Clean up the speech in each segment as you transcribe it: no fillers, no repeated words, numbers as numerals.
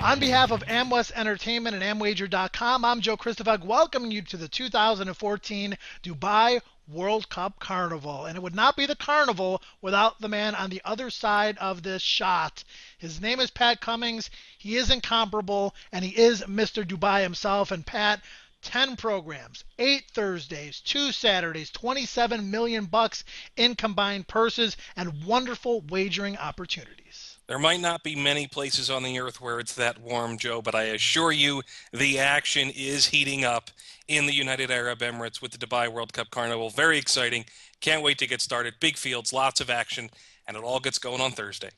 On behalf of Amwest Entertainment and Amwager.com, I'm Joe Christopher, welcoming you to the 2014 Dubai World Cup Carnival. And it would not be the carnival without the man on the other side of this shot. His name is Pat Cummings. He is incomparable, and he is Mr. Dubai himself. And Pat, 10 programs, 8 Thursdays, 2 Saturdays, 27 million bucks in combined purses, and wonderful wagering opportunities. There might not be many places on the earth where it's that warm, Joe, but I assure you the action is heating up in the United Arab Emirates with the Dubai World Cup Carnival. Very exciting. Can't wait to get started. Big fields, lots of action, and it all gets going on Thursday.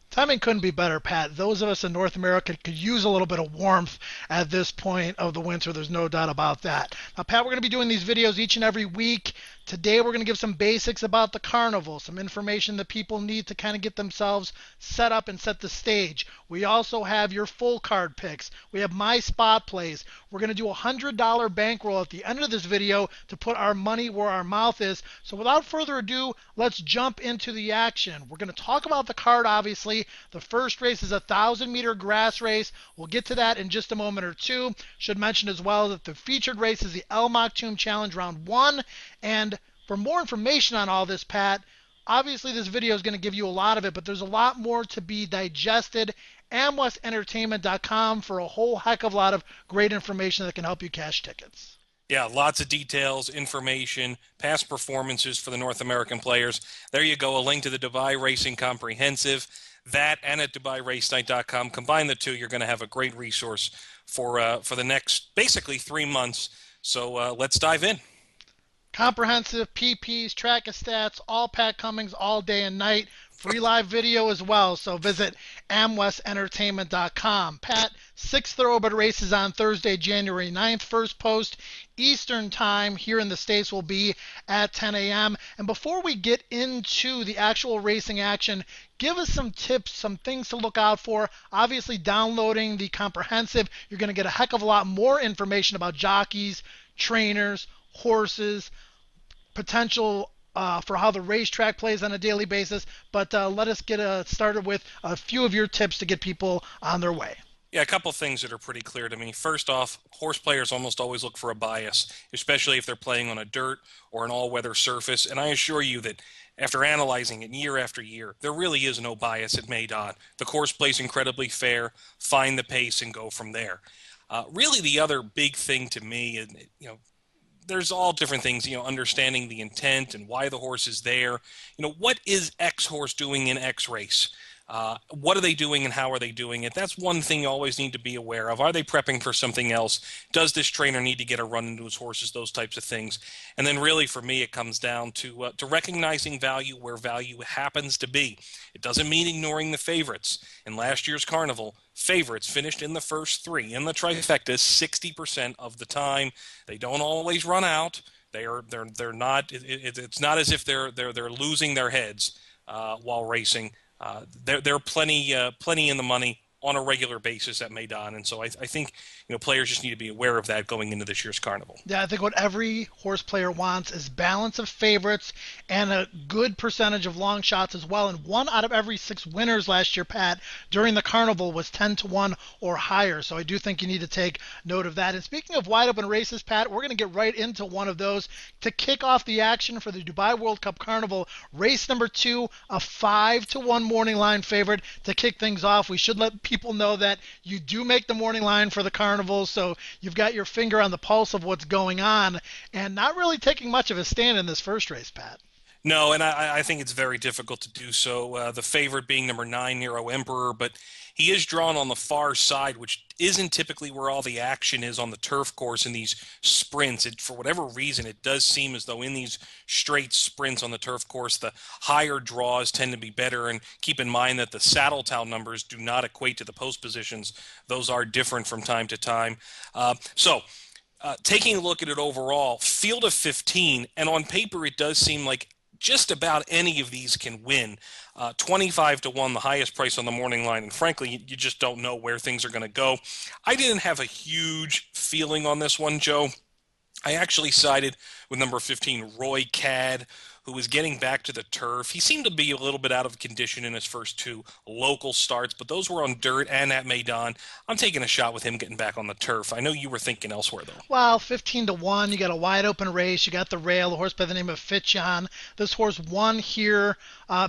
Timing couldn't be better, Pat. Those of us in North America could use a little bit of warmth at this point of the winter. There's no doubt about that. Now, Pat, we're going to be doing these videos each and every week. Today, we're going to give some basics about the carnival, some information that people need to kind of get themselves set up and set the stage. We also have your full card picks. We have my spot plays. We're going to do a $100 bankroll at the end of this video to put our money where our mouth is. So without further ado, let's jump into the action. We're going to talk about the card, obviously. The first race is a 1,000-meter grass race. We'll get to that in just a moment or two. Should mention as well that the featured race is the El Maktoum Challenge Round 1. And for more information on all this, Pat, obviously this video is going to give you a lot of it, but there's a lot more to be digested. AmwestEntertainment.com for a whole heck of a lot of great information that can help you cash tickets. Yeah, lots of details, information, past performances for the North American players. There you go, a link to the Dubai Racing Comprehensive. That and at DubaiRaceNight.com. Combine the two, you're going to have a great resource for the next basically 3 months. So let's dive in. Comprehensive PPs, track of stats, all Pat Cummings, all day and night. Free live video as well, so visit AmwestEntertainment.com. Pat, 6 thoroughbred races on Thursday, January 9th. First post Eastern time here in the States will be at 10 a.m. And before we get into the actual racing action, give us some tips, some things to look out for. Obviously, downloading the comprehensive, you're going to get a heck of a lot more information about jockeys, trainers, horses, potential for how the racetrack plays on a daily basis. But let us get started with a few of your tips to get people on their way. Yeah, a couple things that are pretty clear to me. First off, horse players almost always look for a bias, especially if they're playing on a dirt or an all-weather surface. And I assure you that after analyzing it year after year, there really is no bias at Meydan. The course plays incredibly fair, find the pace, and go from there. Really, the other big thing to me, there's all different things, understanding the intent and why the horse is there. What is X horse doing in X race? What are they doing and how are they doing it? That's one thing you always need to be aware of. Are they prepping for something else? Does this trainer need to get a run into his horses? Those types of things. And then really for me, it comes down to recognizing value where value happens to be. It doesn't mean ignoring the favorites. In last year's Carnival, favorites finished in the first 3 in the trifecta 60% of the time. They don't always run out. They're not. It's not as if they're losing their heads while racing. They're plenty in the money on a regular basis at Meydan, and so I think players just need to be aware of that going into this year's Carnival. Yeah, I think what every horse player wants is balance of favorites and a good percentage of long shots as well. And 1 out of every 6 winners last year, Pat, during the Carnival was 10-1 or higher. So I do think you need to take note of that. And speaking of wide open races, Pat, we're going to get right into one of those to kick off the action for the Dubai World Cup Carnival. Race number 2, a 5-1 morning line favorite to kick things off. We should let people know that you do make the morning line for the Carnival, so you've got your finger on the pulse of what's going on, and not really taking much of a stand in this first race, Pat. No, and I think it's very difficult to do so. The favorite being number 9, Nero Emperor, but he is drawn on the far side, which isn't typically where all the action is on the turf course in these sprints. For whatever reason, it does seem as though in these straight sprints on the turf course, the higher draws tend to be better. And keep in mind that the saddle towel numbers do not equate to the post positions. Those are different from time to time. Taking a look at it overall, field of 15, and on paper it does seem like just about any of these can win. 25-1, the highest price on the morning line, and frankly, you just don't know where things are going to go. I didn't have a huge feeling on this one, Joe. I actually sided with number 15, Roy Cad, who was getting back to the turf. He seemed to be a little bit out of condition in his first two local starts, but those were on dirt and at Maidan. I'm taking a shot with him getting back on the turf. I know you were thinking elsewhere, though. Well, 15 to 1, you got a wide open race. You got the rail, a horse by the name of Fitchan. This horse won here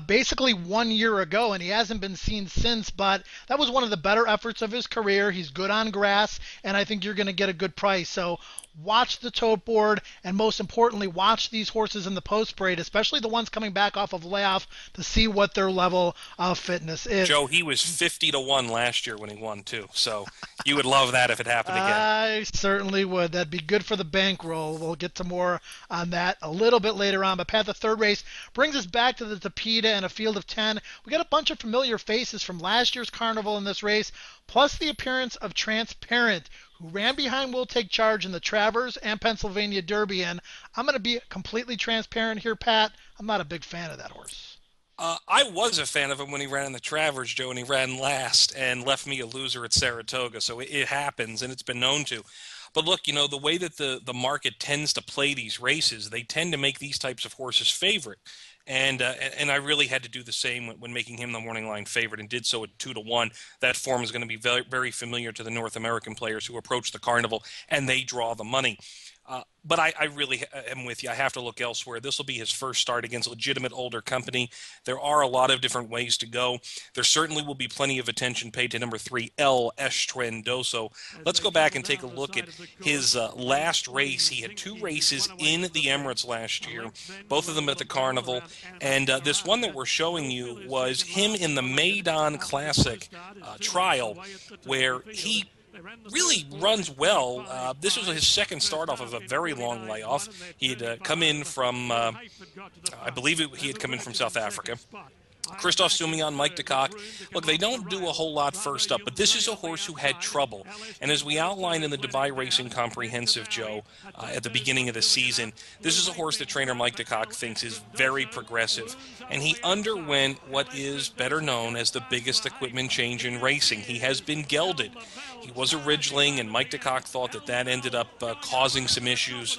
basically 1 year ago, and he hasn't been seen since, but that was one of the better efforts of his career. He's good on grass, and I think you're going to get a good price. So watch the tote board, and most importantly, watch these horses in the post parade, especially the ones coming back off of layoff, to see what their level of fitness is. Joe, he was 50 to 1 last year when he won, too. So you would love that if it happened again. I certainly would. That'd be good for the bankroll. We'll get to more on that a little bit later on. But Pat, the third race brings us back to the Tapeta and a field of 10. We got a bunch of familiar faces from last year's Carnival in this race, plus the appearance of Transparent, who ran behind Will Take Charge in the Travers and Pennsylvania Derby. And I'm going to be completely transparent here, Pat. I'm not a big fan of that horse. I was a fan of him when he ran in the Travers, Joe, and he ran last and left me a loser at Saratoga. So it happens, and it's been known to. But look, the way that the market tends to play these races, they tend to make these types of horses favorite. And I really had to do the same when making him the morning line favorite, and did so at 2 to 1. That form is going to be very, very familiar to the North American players who approach the Carnival, and they draw the money. But I really am with you. I have to look elsewhere. This will be his first start against legitimate older company. There are a lot of different ways to go. There certainly will be plenty of attention paid to number 3, El Estrendoso. Let's go back and take a look at his last race. He had 2 races in the Emirates last year, both of them at the Carnival. And this one that we're showing you was him in the Maidan Classic trial, where he really runs well. This was his second start off of a very long layoff. He had come in from, I believe he had come in from South Africa. Christophe Soumillon, Mike DeCock. Look, they don't do a whole lot first up, but this is a horse who had trouble. And as we outlined in the Dubai Racing Comprehensive, Joe, at the beginning of the season, this is a horse that trainer Mike DeCock thinks is very progressive. And he underwent what is better known as the biggest equipment change in racing. He has been gelded. He was a ridgeling, and Mike DeCock thought that ended up causing some issues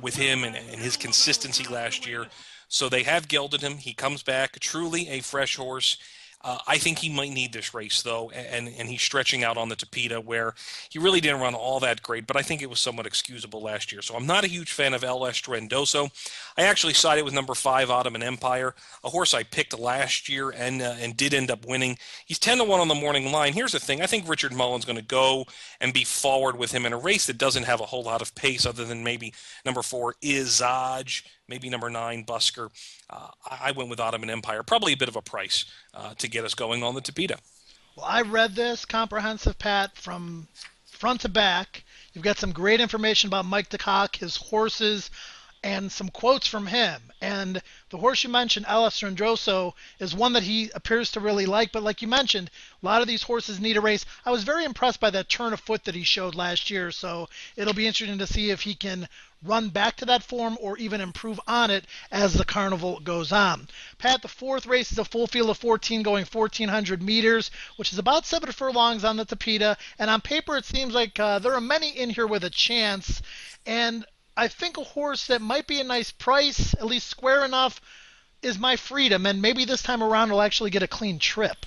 with him and his consistency last year. So they have gelded him. He comes back, truly a fresh horse. I think he might need this race, though, and he's stretching out on the Tapeta, where he really didn't run all that great, but I think it was somewhat excusable last year. So I'm not a huge fan of El Estrendoso. I actually sided with number 5, Ottoman Empire, a horse I picked last year and did end up winning. He's 10 to 1 on the morning line. Here's the thing. I think Richard Mullen's going to go and be forward with him in a race that doesn't have a whole lot of pace other than maybe number 4, Izaj, maybe number 9, Busker. I went with Ottoman Empire, probably a bit of a price to get us going on the Tapeta. Well, I read this comprehensive, Pat, from front to back. You've got some great information about Mike DeCock, his horses, and some quotes from him. And the horse you mentioned, El Estrendoso, is one that he appears to really like. But like you mentioned, a lot of these horses need a race. I was very impressed by that turn of foot that he showed last year. So it'll be interesting to see if he can run back to that form or even improve on it as the Carnival goes on. Pat, the fourth race is a full field of 14 going 1,400 meters, which is about 7 furlongs on the Tapeta. And on paper, it seems like there are many in here with a chance. And I think a horse that might be a nice price, at least square enough, is My Freedom. And maybe this time around it'll actually get a clean trip.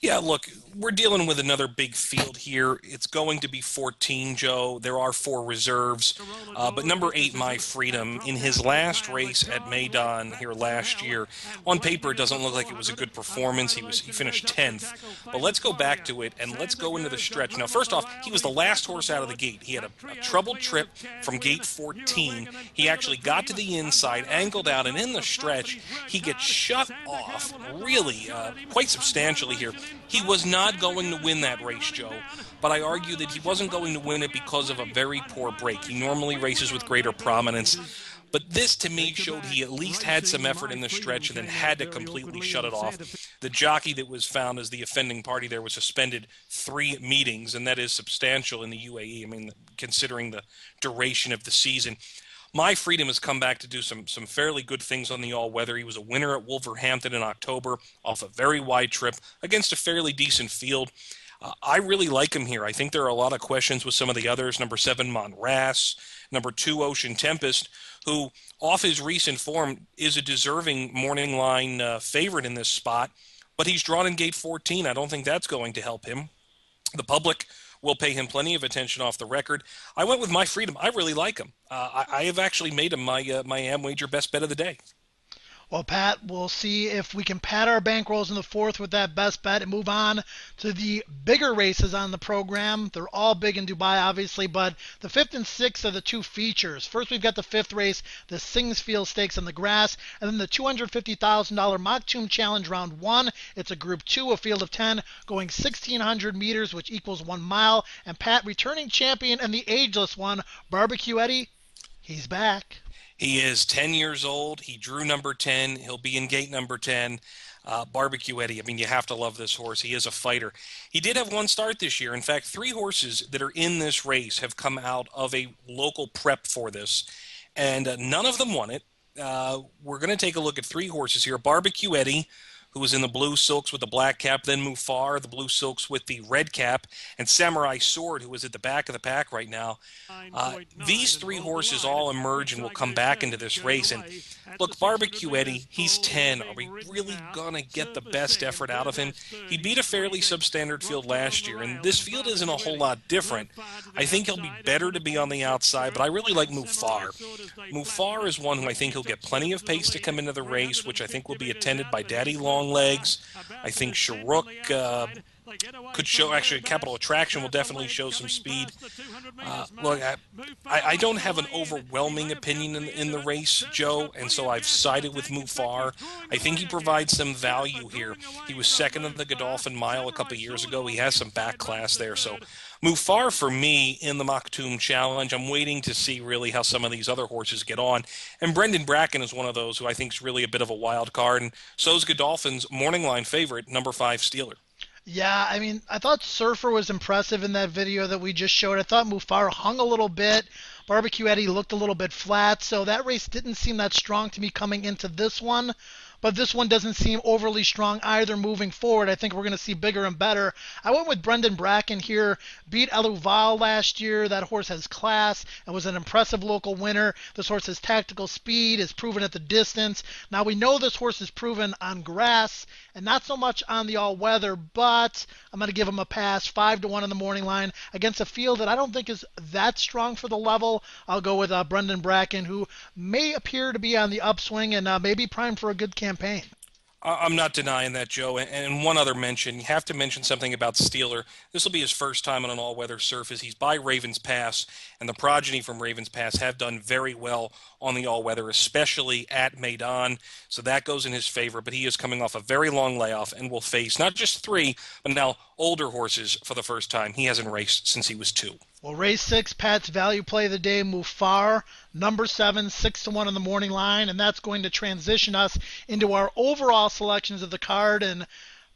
Yeah, look, we're dealing with another big field here. It's going to be 14, Joe. There are 4 reserves. But number 8, My Freedom, in his last race at Maidan here last year, on paper it doesn't look like it was a good performance. He finished 10th. But let's go back to it, and let's go into the stretch. Now, first off, he was the last horse out of the gate. He had a troubled trip from gate 14. He actually got to the inside, angled out, and in the stretch, he gets shut off really quite substantially here. He was not going to win that race, Joe, but I argue that he wasn't going to win it because of a very poor break. He normally races with greater prominence, but this to me showed he at least had some effort in the stretch and then had to completely shut it off. The jockey that was found as the offending party there was suspended 3 meetings, and that is substantial in the UAE, I mean, considering the duration of the season. My Freedom has come back to do some fairly good things on the all-weather. He was a winner at Wolverhampton in October off a very wide trip against a fairly decent field. I really like him here. I think there are a lot of questions with some of the others. Number 7, Monras. Number 2, Ocean Tempest, who, off his recent form, is a deserving morning line favorite in this spot. But he's drawn in gate 14. I don't think that's going to help him. The public will pay him plenty of attention off the record. I went with My Freedom. I really like him. I have actually made him my Am Wager best bet of the day. Well, Pat, we'll see if we can pad our bankrolls in the fourth with that best bet and move on to the bigger races on the program. They're all big in Dubai, obviously, but the fifth and sixth are the two features. First, we've got the fifth race, the Singsfield Stakes on the grass, and then the $250,000 Maktoum Challenge Round 1. It's a Group 2, a field of 10, going 1,600 meters, which equals 1 mile. And Pat, returning champion and the ageless one, Barbecue Eddie, he's back. He is 10 years old. He drew number 10. He'll be in gate number 10. Barbecue Eddie, I mean, you have to love this horse. He is a fighter. He did have one start this year. In fact, 3 horses that are in this race have come out of a local prep for this, and none of them won it. We're going to take a look at 3 horses here. Barbecue Eddie, who was in the blue silks with the black cap, then Mufar, the blue silks with the red cap, and Samurai Sword, who is at the back of the pack right now. These 3 horses all emerge and will come back into this race. And look, Barbecue Eddie, he's 10. Are we really going to get the best effort out of him? He beat a fairly substandard field last year, and this field isn't a whole lot different. I think he'll be better to be on the outside, but I really like Mufar. Mufar is one who I think he'll get plenty of pace to come into the race, which I think will be attended by Daddy Long Legs. I think Sharuk could show, actually, Capital Attraction will definitely show some speed. Look, I don't have an overwhelming opinion in the race, Joe, and so I've sided with Mufar. I think he provides some value here. He was second in the Godolphin Mile a couple years ago. He has some back class there, so Mufar for me in the Maktoum Challenge. I'm waiting to see really how some of these other horses get on. And Brendan Bracken is one of those who I think is really a bit of a wild card, and so is Godolphin's morning line favorite, number 5 Steeler. Yeah, I mean, I thought Surfer was impressive in that video that we just showed. I thought Mufar hung a little bit. Barbecue Eddie looked a little bit flat, so that race didn't seem that strong to me coming into this one. But this one doesn't seem overly strong either moving forward. I think we're going to see bigger and better. I went with Brendan Bracken here. Beat Eluval last year. That horse has class and was an impressive local winner. This horse has tactical speed, is proven at the distance. Now we know this horse is proven on grass and not so much on the all-weather, but I'm going to give him a pass. 5-1 on the morning line against a field that I don't think is that strong for the level. I'll go with Brendan Bracken, who may appear to be on the upswing and maybe primed for a good campaign. I'm not denying that, Joe. And one other mention, you have to mention something about Steeler. This will be his first time on an all-weather surface. He's by Ravens Pass, and the progeny from Ravens Pass have done very well on the all-weather, especially at Maidan. So that goes in his favor. But he is coming off a very long layoff and will face not just 3, but now older horses for the first time. He hasn't raced since he was 2. Well, race 6, Pat's value play of the day, Mufar, number 7, 6-1 on the morning line, and that's going to transition us into our overall selections of the card. And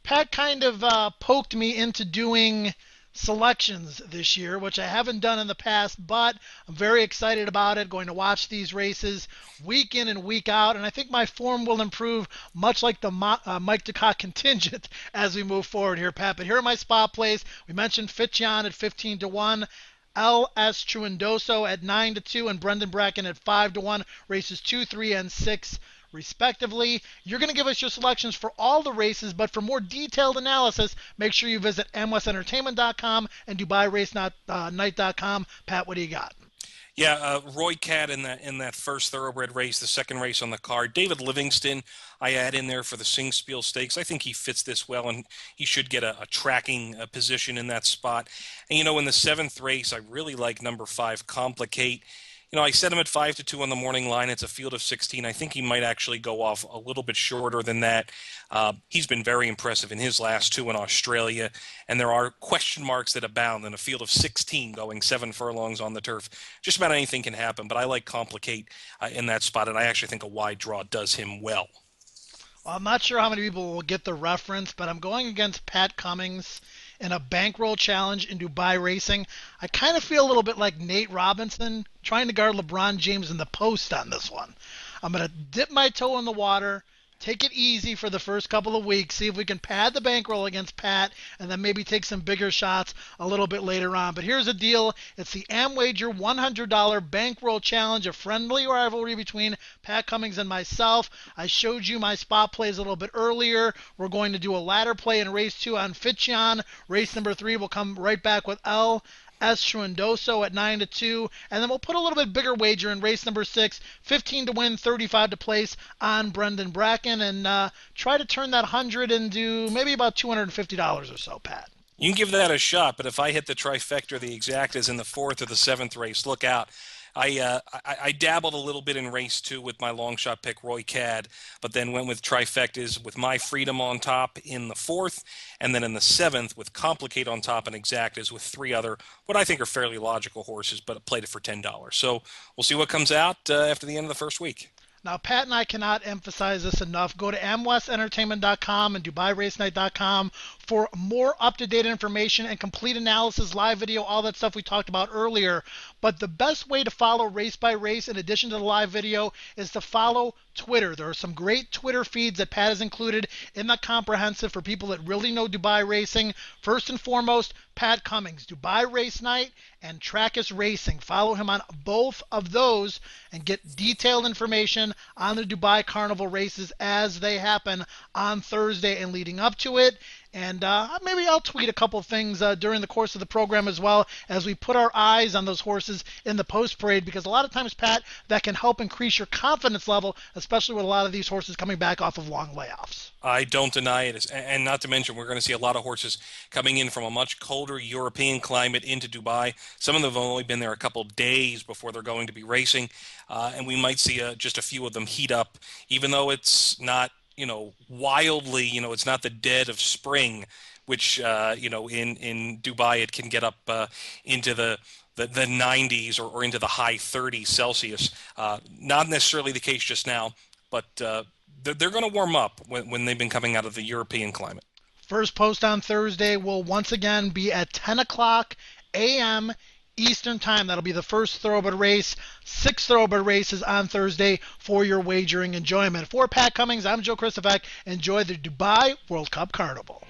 Pat kind of poked me into doing selections this year, which I haven't done in the past, but I'm very excited about it. Going to watch these races week in and week out, and I think my form will improve much like the Mike Ducat contingent as we move forward here, Pat. But here are my spot plays. We mentioned Fitchion at 15-1. L.S. Truendoso at 9-2 and Brendan Bracken at 5-1, races 2, 3, and 6 respectively. You're going to give us your selections for all the races, but for more detailed analysis, make sure you visit mwestentertainment.com and DubaiRaceNight.com. Pat, what do you got? Yeah, Roy Catt in that first thoroughbred race, the second race on the card. David Livingston, I add in there for the Singspiel Stakes. I think he fits this well, and he should get a tracking position in that spot. And, in the 7th race, I really like number 5, Complicate. I set him at 5-2 on the morning line. It's a field of 16. I think he might actually go off a little bit shorter than that. He's been very impressive in his last 2 in Australia, and there are question marks that abound in a field of 16 going 7 furlongs on the turf. Just about anything can happen, but I like Complicate in that spot, and I actually think a wide draw does him well. Well, I'm not sure how many people will get the reference, but I'm going against Pat Cummings in a bankroll challenge in Dubai Racing. I kind of feel a little bit like Nate Robinson trying to guard LeBron James in the post on this one. I'm going to dip my toe in the water, Take it easy for the first couple of weeks. See if we can pad the bankroll against Pat, and then maybe take some bigger shots a little bit later on. But here's the deal. It's the AmWager $100 bankroll challenge, a friendly rivalry between Pat Cummings and myself. I showed you my spot plays a little bit earlier. We're going to do a ladder play in race 2 on Fitchion. Race number 3 will come right back with S. Schwendoso at 9-2, and then we'll put a little bit bigger wager in race number 6, 15 to win, 35 to place on Brendan Bracken, and try to turn that 100 into maybe about $250 or so, Pat. You can give that a shot, but if I hit the trifecta or the exactas in the 4th or the 7th race, look out. I dabbled a little bit in race 2 with my long shot pick, Roy Cad, but then went with trifectas with My Freedom on top in the 4th, and then in the 7th with Complicate on top and exactas with 3 other, what I think are fairly logical horses, but played it for $10. So we'll see what comes out after the end of the first week. Now, Pat and I cannot emphasize this enough. Go to amwestentertainment.com and DubaiRaceNight.com for more up-to-date information and complete analysis, live video, all that stuff we talked about earlier. But the best way to follow race by race, in addition to the live video, is to follow Twitter. There are some great Twitter feeds that Pat has included in the comprehensive for people that really know Dubai racing. First and foremost, Pat Cummings, Dubai Race Night and Trackus Racing. Follow him on both of those and get detailed information on the Dubai Carnival races as they happen on Thursday and leading up to it. And maybe I'll tweet a couple things during the course of the program as well as we put our eyes on those horses in the post-parade, because a lot of times, Pat, that can help increase your confidence level, especially with a lot of these horses coming back off of long layoffs. I don't deny it. And not to mention, we're going to see a lot of horses coming in from a much colder European climate into Dubai. Some of them have only been there a couple days before they're going to be racing. And we might see just a few of them heat up, even though it's not, wildly, it's not the dead of spring, which, in Dubai, it can get up into the 90s or into the high 30s Celsius. Not necessarily the case just now, but they're going to warm up when they've been coming out of the European climate. First post on Thursday will once again be at 10 o'clock a.m. Eastern Time. That'll be the first thoroughbred race. 6 thoroughbred races on Thursday for your wagering enjoyment. For Pat Cummings, I'm Joe Christopher. Enjoy the Dubai World Cup Carnival.